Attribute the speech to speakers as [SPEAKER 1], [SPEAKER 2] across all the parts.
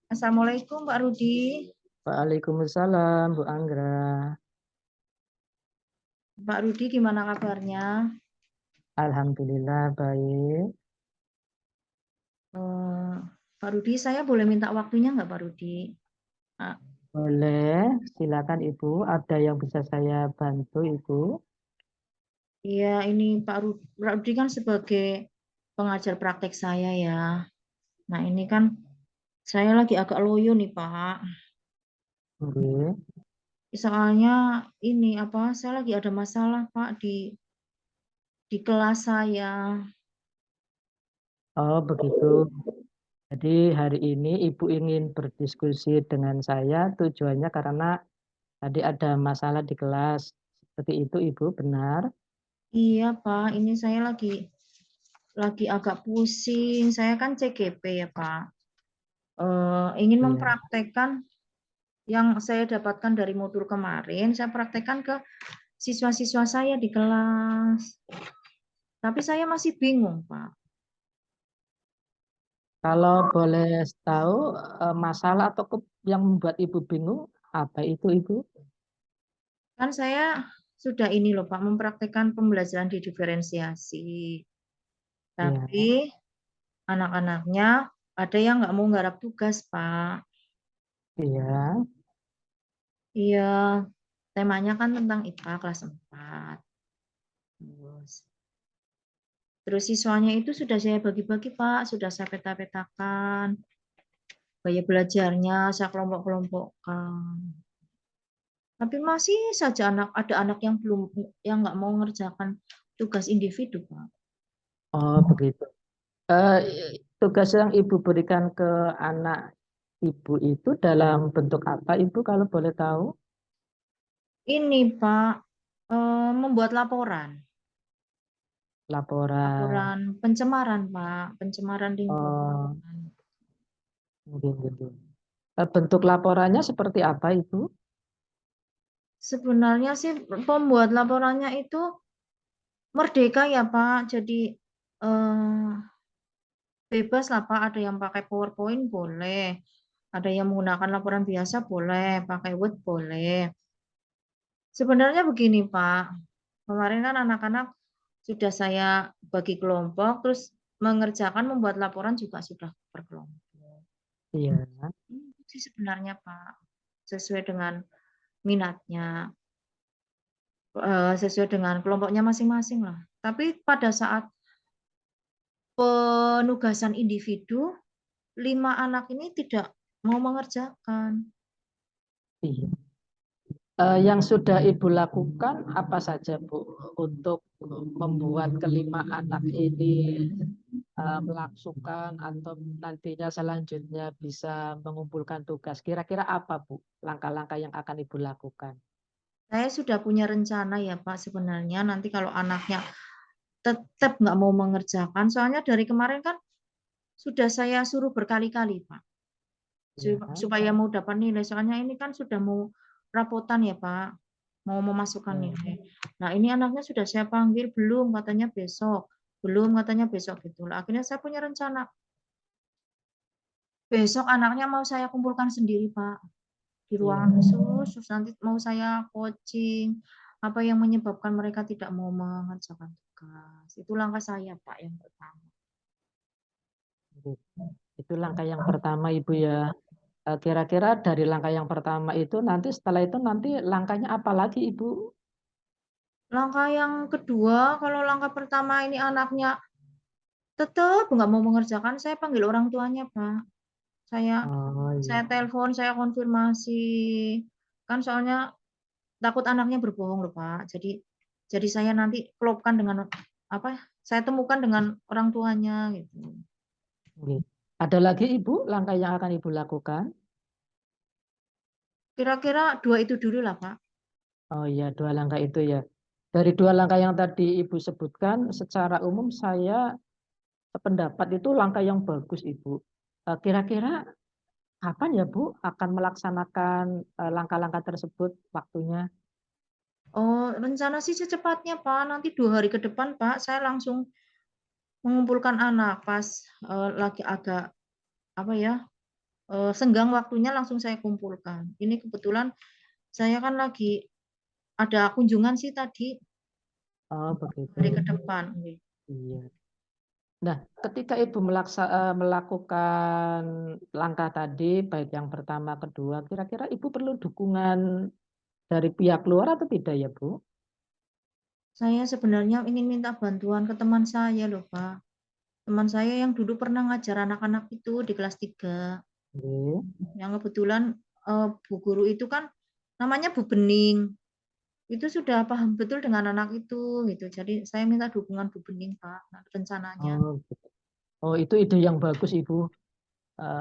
[SPEAKER 1] Assalamualaikum Pak Rudi.
[SPEAKER 2] Waalaikumsalam Bu Anggra.
[SPEAKER 1] Pak Rudi gimana kabarnya?
[SPEAKER 2] Alhamdulillah baik.
[SPEAKER 1] Pak Rudi, saya boleh minta waktunya nggak Pak Rudi?
[SPEAKER 2] Boleh, silakan Ibu. Ada yang bisa saya bantu Ibu?
[SPEAKER 1] Iya, ini Pak Rudi kan sebagai pengajar praktek saya ya. Nah ini kan saya lagi agak loyo nih Pak.
[SPEAKER 2] Oke.
[SPEAKER 1] Soalnya ini apa? Saya lagi ada masalah Pak di kelas saya.
[SPEAKER 2] Oh begitu. Jadi hari ini Ibu ingin berdiskusi dengan saya tujuannya karena tadi ada masalah di kelas. Seperti itu Ibu, benar?
[SPEAKER 1] Iya Pak, ini saya lagi agak pusing. Saya kan CGP ya Pak. Ingin
[SPEAKER 2] Iya.
[SPEAKER 1] mempraktekkan yang saya dapatkan dari modul kemarin, saya praktekkan ke siswa-siswa saya di kelas. Tapi saya masih bingung, Pak.
[SPEAKER 2] Kalau boleh tahu masalah atau yang membuat Ibu bingung apa itu Ibu?
[SPEAKER 1] Kan saya sudah ini loh, Pak, mempraktekkan pembelajaran diferensiasi.
[SPEAKER 2] Iya.
[SPEAKER 1] Tapi anak-anaknya ada yang nggak mau nggarap tugas, Pak.
[SPEAKER 2] Iya.
[SPEAKER 1] Iya, temanya kan tentang IPA kelas 4. Terus siswanya itu sudah saya bagi-bagi, Pak. Sudah saya peta-petakan. Gaya belajarnya saya kelompok-kelompokkan. Tapi masih saja ada anak yang nggak mau mengerjakan tugas individu, Pak.
[SPEAKER 2] Oh begitu. Eh, Tugas yang Ibu berikan ke anak Ibu itu dalam bentuk apa Ibu kalau boleh tahu?
[SPEAKER 1] Ini, Pak, membuat laporan.
[SPEAKER 2] Laporan.
[SPEAKER 1] Laporan pencemaran, Pak. Pencemaran lingkungan.
[SPEAKER 2] Oh, gitu. Bentuk laporannya seperti apa Ibu?
[SPEAKER 1] Sebenarnya sih pembuat laporannya itu merdeka ya, Pak. Jadi eh, bebas lah, Pak. Ada yang pakai PowerPoint boleh. Ada yang menggunakan laporan biasa boleh. Pakai Word boleh. Sebenarnya begini, Pak. Kemarin kan anak-anak sudah saya bagi kelompok, terus mengerjakan membuat laporan juga sudah berkelompok.
[SPEAKER 2] Iya.
[SPEAKER 1] Itu sih sebenarnya Pak, sesuai dengan minatnya, sesuai dengan kelompoknya masing-masing lah. Tapi pada saat penugasan individu, 5 anak ini tidak mau mengerjakan.
[SPEAKER 2] Iya. Yang sudah Ibu lakukan apa saja Bu untuk membuat kelima anak ini melaksukan atau nantinya selanjutnya bisa mengumpulkan tugas. Kira-kira apa Bu langkah-langkah yang akan Ibu lakukan?
[SPEAKER 1] Saya sudah punya rencana ya Pak sebenarnya nanti kalau anaknya tetap nggak mau mengerjakan, soalnya dari kemarin kan sudah saya suruh berkali-kali Pak.
[SPEAKER 2] Ya.
[SPEAKER 1] Supaya mau dapat nilai. Soalnya ini kan sudah mau rapotan ya Pak, mau memasukkan
[SPEAKER 2] Ya.
[SPEAKER 1] nilai. Nah ini anaknya sudah saya panggil, belum katanya besok, belum katanya besok gitu. Akhirnya saya punya rencana, besok anaknya mau saya kumpulkan sendiri Pak, di ruangan khusus, terus nanti mau saya coaching, apa yang menyebabkan mereka tidak mau mengerjakan tugas. Itu langkah saya Pak yang pertama.
[SPEAKER 2] Itu langkah yang pertama Ibu ya. Kira-kira dari langkah yang pertama itu nanti setelah itu nanti langkahnya apa lagi Ibu?
[SPEAKER 1] Langkah yang kedua, kalau langkah pertama ini anaknya tetap nggak mau mengerjakan, saya panggil orang tuanya, Pak. Saya
[SPEAKER 2] Oh
[SPEAKER 1] saya
[SPEAKER 2] iya.
[SPEAKER 1] telepon, saya konfirmasi. Kan soalnya takut anaknya berbohong loh, Pak. Jadi saya nanti klopkan dengan apa? Saya temukan dengan orang tuanya gitu.
[SPEAKER 2] Oke. Ada lagi Ibu langkah yang akan Ibu lakukan?
[SPEAKER 1] Kira-kira 2 itu dulu lah, Pak.
[SPEAKER 2] Oh iya, dua langkah itu ya. Dari dua langkah yang tadi Ibu sebutkan, secara umum saya sependapat itu langkah yang bagus Ibu. Kira-kira kapan ya Bu akan melaksanakan langkah-langkah tersebut waktunya?
[SPEAKER 1] Oh, rencana sih secepatnya, Pak. Nanti 2 hari ke depan, Pak, saya langsung mengumpulkan anak pas, lagi agak, apa ya, senggang waktunya langsung saya kumpulkan. Ini kebetulan saya kan lagi ada kunjungan sih tadi,
[SPEAKER 2] Oh,
[SPEAKER 1] hari ke
[SPEAKER 2] begitu.
[SPEAKER 1] depan, nggih.
[SPEAKER 2] Iya. Nah, ketika Ibu melakukan langkah tadi, baik yang pertama, kedua, kira-kira Ibu perlu dukungan dari pihak luar atau tidak ya, Bu?
[SPEAKER 1] Saya sebenarnya ingin minta bantuan ke teman saya loh, Pak. Teman saya yang dulu pernah ngajar anak-anak itu di kelas 3,
[SPEAKER 2] Nggih.
[SPEAKER 1] yang kebetulan, bu guru itu kan namanya Bu Bening, itu sudah paham betul dengan anak itu, gitu. Jadi saya minta dukungan Bu Bening, Pak, rencananya.
[SPEAKER 2] Oh, gitu. Oh, itu ide yang bagus, Ibu.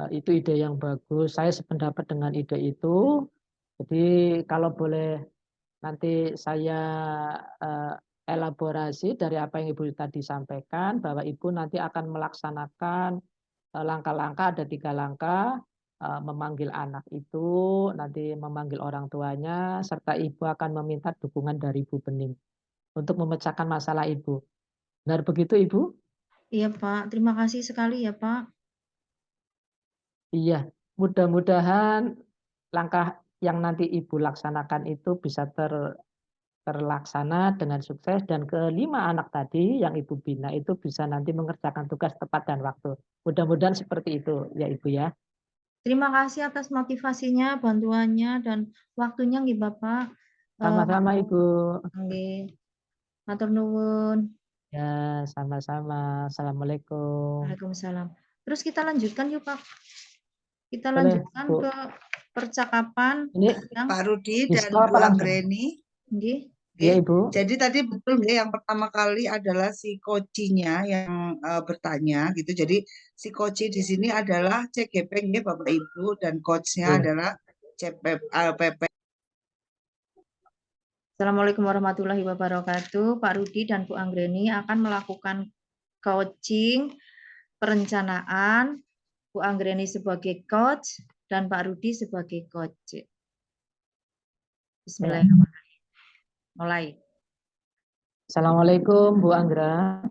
[SPEAKER 2] Itu ide yang bagus. Saya sependapat dengan ide itu. Jadi kalau boleh nanti saya eh, elaborasi dari apa yang Ibu tadi sampaikan, bahwa Ibu nanti akan melaksanakan langkah-langkah, ada 3 langkah, memanggil anak itu, nanti memanggil orang tuanya, serta Ibu akan meminta dukungan dari Bu Bening untuk memecahkan masalah Ibu. Benar begitu, Ibu?
[SPEAKER 1] Iya, Pak, terima kasih sekali ya, Pak.
[SPEAKER 2] Iya, mudah-mudahan langkah yang nanti Ibu laksanakan itu bisa terlaksana dengan sukses dan kelima anak tadi yang Ibu bina itu bisa nanti mengerjakan tugas tepat dan waktu. Mudah-mudahan seperti itu ya Ibu ya.
[SPEAKER 1] Terima kasih atas motivasinya, bantuannya, dan waktunya nggih, Bapak.
[SPEAKER 2] Sama-sama Ibu.
[SPEAKER 1] Nggih, matur nuwun.
[SPEAKER 2] Ya, sama-sama. Assalamualaikum.
[SPEAKER 1] Waalaikumsalam. Terus kita lanjutkan yuk, Pak. Kita
[SPEAKER 2] Boleh,
[SPEAKER 1] lanjutkan
[SPEAKER 2] Bu.
[SPEAKER 1] ke percakapan
[SPEAKER 2] Ini
[SPEAKER 1] yang
[SPEAKER 3] Pak Rudi dan
[SPEAKER 2] diskon
[SPEAKER 3] Bu
[SPEAKER 2] apa langsung?
[SPEAKER 3] Anggreni.
[SPEAKER 1] nggih.
[SPEAKER 2] Iya,
[SPEAKER 3] Oke.
[SPEAKER 2] Ibu.
[SPEAKER 3] Jadi tadi betul nggak yang pertama kali adalah si coachnya yang bertanya gitu. Jadi si coach di sini adalah CGP nggih, Bapak Ibu, dan coachnya
[SPEAKER 2] Oke.
[SPEAKER 3] adalah CPP.
[SPEAKER 1] Assalamualaikum warahmatullahi wabarakatuh. Pak Rudi dan Bu Anggreni akan melakukan coaching perencanaan. Bu Anggreni sebagai coach dan Pak Rudi sebagai coach.
[SPEAKER 2] Ya.
[SPEAKER 1] Bismillahirrahmanirrahim. Mulai.
[SPEAKER 2] Assalamualaikum Bu Anggra.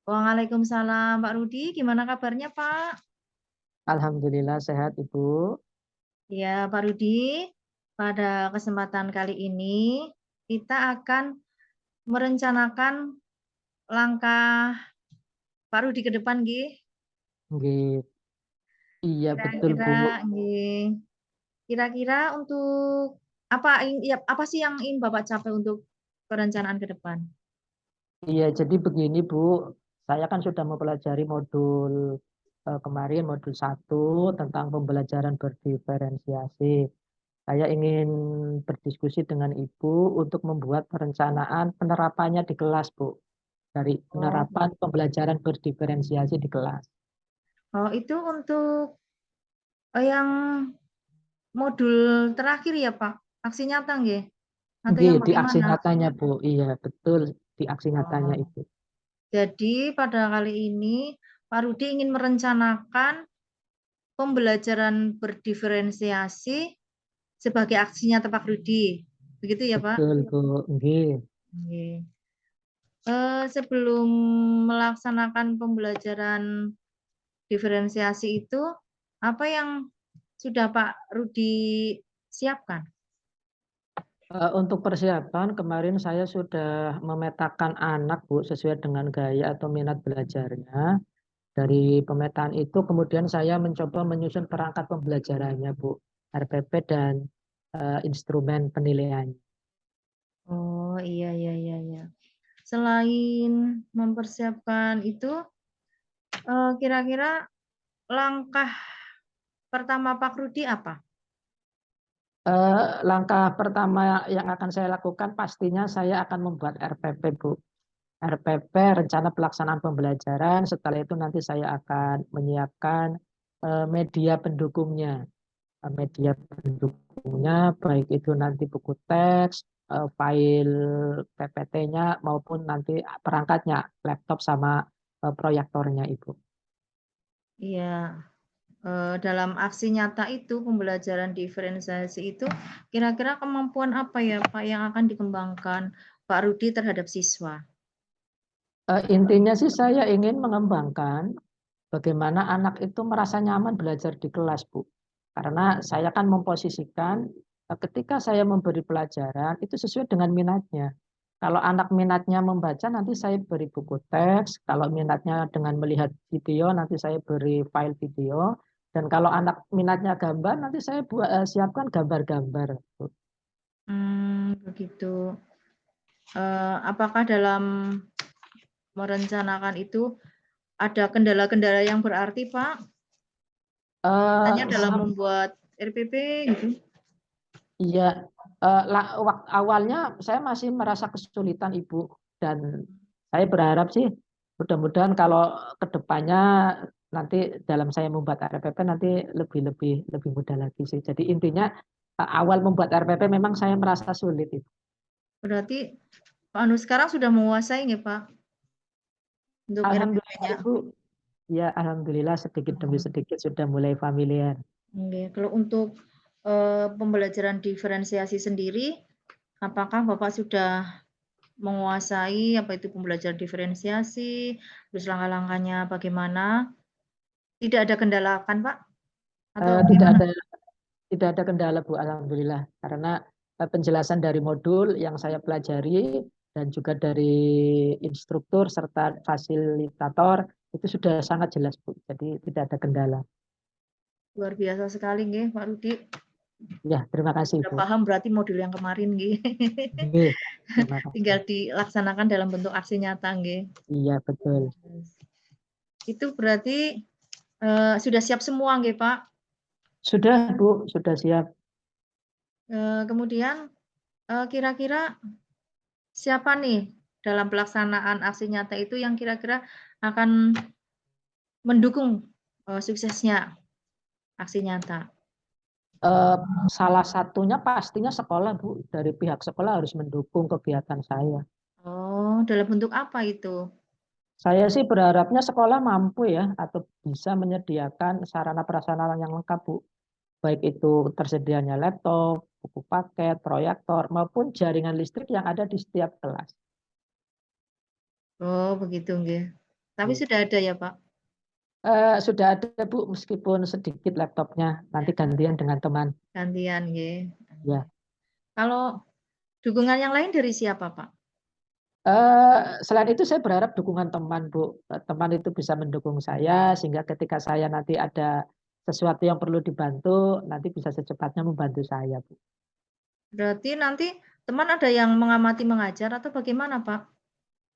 [SPEAKER 1] Waalaikumsalam Pak Rudi, gimana kabarnya Pak?
[SPEAKER 2] Alhamdulillah sehat Ibu.
[SPEAKER 1] Ya Pak Rudi, pada kesempatan kali ini kita akan merencanakan langkah Pak Rudi ke depan nggih.
[SPEAKER 2] Nggih. Iya betul Bu.
[SPEAKER 1] Kira-kira nggih. Kira-kira untuk apa ya, apa sih yang ingin Bapak capai untuk perencanaan ke depan?
[SPEAKER 2] Iya jadi begini Bu, saya kan sudah mempelajari modul kemarin modul 1 tentang pembelajaran berdiferensiasi. Saya ingin berdiskusi dengan Ibu untuk membuat perencanaan penerapannya di kelas Bu. Dari
[SPEAKER 1] Oh,
[SPEAKER 2] penerapan pembelajaran berdiferensiasi di kelas.
[SPEAKER 1] oh itu untuk yang modul terakhir ya Pak? Aksi nyata nggih? Atau
[SPEAKER 2] Nggih,
[SPEAKER 1] yang
[SPEAKER 2] di aksi
[SPEAKER 1] bagaimana?
[SPEAKER 2] nyatanya Bu. Iya betul, di aksi nyatanya
[SPEAKER 1] Oh.
[SPEAKER 2] itu.
[SPEAKER 1] Jadi pada kali ini Pak Rudi ingin merencanakan pembelajaran berdiferensiasi sebagai aksi nyata Pak Rudi. Begitu ya Pak?
[SPEAKER 2] Betul Bu. Nggih.
[SPEAKER 1] Oke. Sebelum melaksanakan pembelajaran diferensiasi itu, apa yang sudah Pak Rudi siapkan?
[SPEAKER 2] Untuk persiapan kemarin saya sudah memetakan anak Bu sesuai dengan gaya atau minat belajarnya. Dari pemetaan itu kemudian saya mencoba menyusun perangkat pembelajarannya Bu, RPP dan instrumen penilaian.
[SPEAKER 1] Oh iya iya iya iya. Selain mempersiapkan itu, kira-kira langkah pertama Pak Rudi apa?
[SPEAKER 2] Langkah pertama yang akan saya lakukan pastinya saya akan membuat RPP Bu. RPP rencana pelaksanaan pembelajaran. Setelah itu nanti saya akan menyiapkan media pendukungnya. Media pendukungnya baik itu nanti buku teks, file PPT-nya maupun nanti perangkatnya, laptop sama proyektornya Ibu.
[SPEAKER 1] Iya, dalam aksi nyata itu, pembelajaran diferensiasi itu, kira-kira kemampuan apa ya Pak yang akan dikembangkan Pak Rudi terhadap siswa?
[SPEAKER 2] Intinya sih saya ingin mengembangkan bagaimana anak itu merasa nyaman belajar di kelas, Bu. Karena saya kan memposisikan ketika saya memberi pelajaran itu sesuai dengan minatnya. Kalau anak minatnya membaca, nanti saya beri buku teks. Kalau minatnya dengan melihat video, nanti saya beri file video. Dan kalau anak minatnya gambar, nanti saya siapkan gambar-gambar.
[SPEAKER 1] Begitu. Apakah dalam merencanakan itu ada kendala-kendala yang berarti, Pak? Misalnya dalam membuat RPP gitu?
[SPEAKER 2] Iya, awalnya saya masih merasa kesulitan, Ibu. Dan saya berharap sih mudah-mudahan kalau ke depannya nanti dalam saya membuat RPP nanti lebih mudah lagi sih. Jadi intinya awal membuat RPP memang saya merasa sulit, Ibu.
[SPEAKER 1] Berarti Pak Anu sekarang sudah menguasai nggih, Pak? Untuk
[SPEAKER 2] Alhamdulillah,
[SPEAKER 1] RPP-nya.
[SPEAKER 2] Ibu. Ya, alhamdulillah sedikit demi sedikit sudah mulai familiar.
[SPEAKER 1] Oke, kalau untuk pembelajaran diferensiasi sendiri, apakah Bapak sudah menguasai apa itu pembelajaran diferensiasi, terus langkah-langkahnya bagaimana? Tidak ada kendala kan, Pak? Atau bagaimana?
[SPEAKER 2] Tidak ada kendala, Bu, alhamdulillah. Karena penjelasan dari modul yang saya pelajari dan juga dari instruktur serta fasilitator itu sudah sangat jelas, Bu. Jadi tidak ada kendala.
[SPEAKER 1] Luar biasa sekali nggih, Pak Rudi.
[SPEAKER 2] Ya, terima kasih,
[SPEAKER 1] Sudah
[SPEAKER 2] Bu.
[SPEAKER 1] paham berarti modul yang kemarin nggih.
[SPEAKER 2] Oke, terima kasih.
[SPEAKER 1] Tinggal dilaksanakan dalam bentuk aksi nyata nggih.
[SPEAKER 2] Iya, betul.
[SPEAKER 1] Itu berarti sudah siap semua nggih, Pak?
[SPEAKER 2] Sudah, Bu, sudah siap.
[SPEAKER 1] Kemudian kira-kira siapa nih dalam pelaksanaan aksi nyata itu yang kira-kira akan mendukung suksesnya aksi nyata?
[SPEAKER 2] Salah satunya pastinya sekolah, Bu. Dari pihak sekolah harus mendukung kegiatan saya.
[SPEAKER 1] Oh, dalam bentuk apa itu?
[SPEAKER 2] Saya sih berharapnya sekolah mampu ya atau bisa menyediakan sarana prasarana yang lengkap, Bu. Baik itu tersedianya laptop, buku paket, proyektor, maupun jaringan listrik yang ada di setiap kelas.
[SPEAKER 1] Oh, begitu nggih. Tapi
[SPEAKER 2] Ya.
[SPEAKER 1] sudah ada ya, Pak?
[SPEAKER 2] Sudah ada, Bu, meskipun sedikit laptopnya. Nanti gantian dengan teman.
[SPEAKER 1] Gantian nggih.
[SPEAKER 2] Ya.
[SPEAKER 1] Kalau dukungan yang lain dari siapa, Pak?
[SPEAKER 2] Selain itu saya berharap dukungan teman, Bu. Teman itu bisa mendukung saya sehingga ketika saya nanti ada sesuatu yang perlu dibantu, nanti bisa secepatnya membantu saya, Bu.
[SPEAKER 1] Berarti nanti teman ada yang mengamati mengajar atau bagaimana, Pak?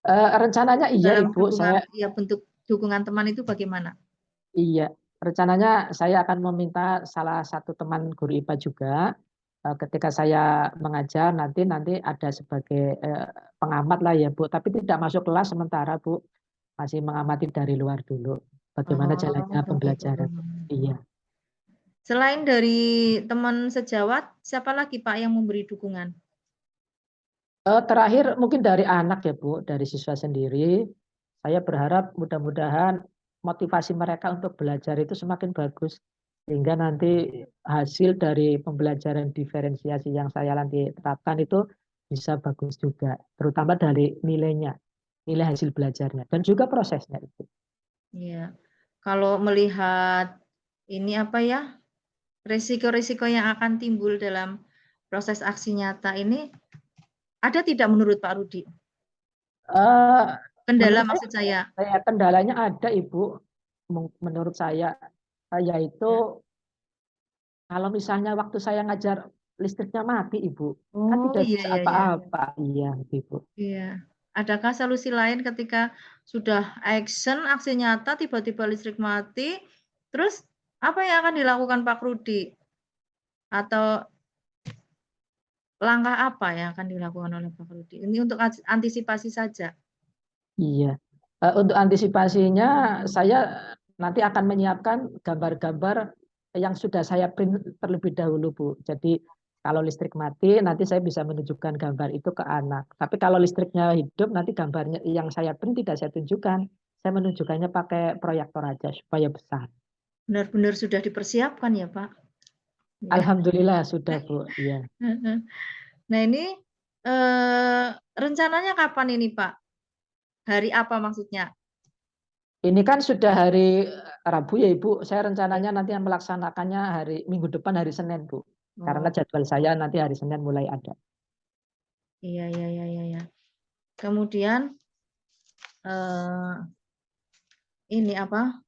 [SPEAKER 2] Rencananya iya,
[SPEAKER 1] Dalam
[SPEAKER 2] Ibu.
[SPEAKER 1] dukungan ya bentuk dukungan teman itu bagaimana?
[SPEAKER 2] Iya, rencananya saya akan meminta salah satu teman guru IPA juga ketika saya mengajar nanti ada sebagai pengamat lah ya, Bu. Tapi tidak masuk kelas sementara, Bu. Masih mengamati dari luar dulu bagaimana jalannya
[SPEAKER 1] Oh, begitu.
[SPEAKER 2] pembelajaran. Iya.
[SPEAKER 1] Selain dari teman sejawat, siapa lagi Pak yang memberi dukungan?
[SPEAKER 2] Terakhir mungkin dari anak ya, Bu, dari siswa sendiri. Saya berharap mudah-mudahan motivasi mereka untuk belajar itu semakin bagus. Sehingga nanti hasil dari pembelajaran diferensiasi yang saya nanti terapkan itu bisa bagus juga. Terutama dari nilainya, nilai hasil belajarnya. Dan juga prosesnya itu.
[SPEAKER 1] Iya. Kalau melihat ini apa ya, risiko-risiko yang akan timbul dalam proses aksi nyata ini, ada tidak menurut Pak Rudi?
[SPEAKER 2] Eh,
[SPEAKER 1] Kendala
[SPEAKER 2] Menurut
[SPEAKER 1] maksud saya.
[SPEAKER 2] kendalanya ada, Ibu. Menurut saya, yaitu
[SPEAKER 1] Ya.
[SPEAKER 2] kalau misalnya waktu saya ngajar listriknya mati, Ibu, kan
[SPEAKER 1] Oh,
[SPEAKER 2] tidak
[SPEAKER 1] iya
[SPEAKER 2] bisa
[SPEAKER 1] iya iya.
[SPEAKER 2] apa-apa. Iya, Ibu.
[SPEAKER 1] Iya. Adakah solusi lain ketika sudah action, aksi nyata, tiba-tiba listrik mati, terus apa yang akan dilakukan Pak Rudi? Atau langkah apa yang akan dilakukan oleh Pak Rudi? Ini untuk antisipasi saja.
[SPEAKER 2] Iya. Untuk antisipasinya, saya nanti akan menyiapkan gambar-gambar yang sudah saya print terlebih dahulu, Bu. Jadi kalau listrik mati, nanti saya bisa menunjukkan gambar itu ke anak. Tapi kalau listriknya hidup, nanti gambarnya yang saya print tidak saya tunjukkan. Saya menunjukkannya pakai proyektor aja supaya besar.
[SPEAKER 1] Benar-benar sudah dipersiapkan ya, Pak? Ya.
[SPEAKER 2] Alhamdulillah sudah, Bu. Iya.
[SPEAKER 1] Nah ini rencananya kapan ini, Pak? Hari apa maksudnya?
[SPEAKER 2] Ini kan sudah hari Rabu ya Ibu. Saya rencananya nanti melaksanakannya hari Minggu depan hari Senin Bu. Karena
[SPEAKER 1] Oh,
[SPEAKER 2] jadwal saya nanti hari Senin mulai ada.
[SPEAKER 1] iya, iya, iya, iya, iya. Kemudian ini apa?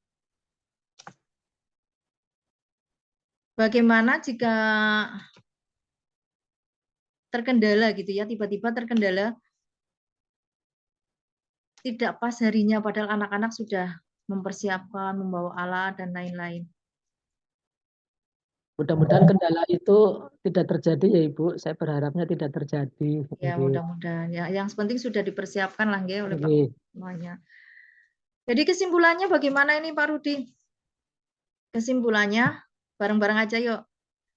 [SPEAKER 1] Bagaimana jika terkendala gitu ya, tiba-tiba terkendala tidak pas harinya, padahal anak-anak sudah mempersiapkan, membawa alat dan lain-lain.
[SPEAKER 2] Mudah-mudahan kendala itu tidak terjadi ya Ibu. Saya berharapnya tidak terjadi.
[SPEAKER 1] Ya,
[SPEAKER 2] Nggih.
[SPEAKER 1] mudah-mudahan. Ya, yang penting sudah dipersiapkan lah nggih oleh Pak
[SPEAKER 2] Nggih.
[SPEAKER 1] semuanya. Jadi kesimpulannya bagaimana ini Pak Rudi? Kesimpulannya bareng-bareng aja yuk.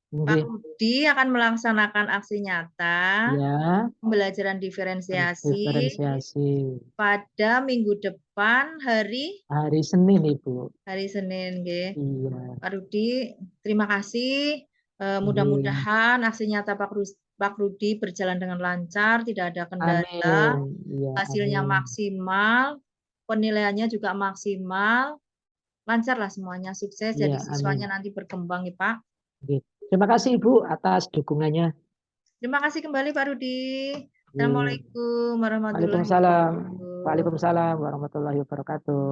[SPEAKER 1] Pak
[SPEAKER 2] Nggih.
[SPEAKER 1] Rudi akan melaksanakan aksi nyata
[SPEAKER 2] Ya,
[SPEAKER 1] pembelajaran diferensiasi
[SPEAKER 2] diferensiasi
[SPEAKER 1] pada minggu depan hari
[SPEAKER 2] hari Senin Ibu.
[SPEAKER 1] Senin nggih.
[SPEAKER 2] Iya.
[SPEAKER 1] Pak Rudi, terima kasih.
[SPEAKER 2] Nggih.
[SPEAKER 1] Mudah-mudahan aksi nyata Pak Rudi berjalan dengan lancar, tidak ada kendala,
[SPEAKER 2] Amin. Iya,
[SPEAKER 1] hasilnya
[SPEAKER 2] amin.
[SPEAKER 1] maksimal, penilaiannya juga maksimal, lancar lah semuanya, sukses.
[SPEAKER 2] Iya,
[SPEAKER 1] Jadi
[SPEAKER 2] amin.
[SPEAKER 1] siswanya nanti berkembang ya Pak.
[SPEAKER 2] Nggih. Terima kasih Ibu atas dukungannya.
[SPEAKER 1] Terima kasih kembali Pak Rudi.
[SPEAKER 2] Nggih.
[SPEAKER 1] Assalamualaikum warahmatullahi
[SPEAKER 2] Waalaikumsalam.
[SPEAKER 1] wabarakatuh.
[SPEAKER 2] Waalaikumsalam warahmatullahi wabarakatuh.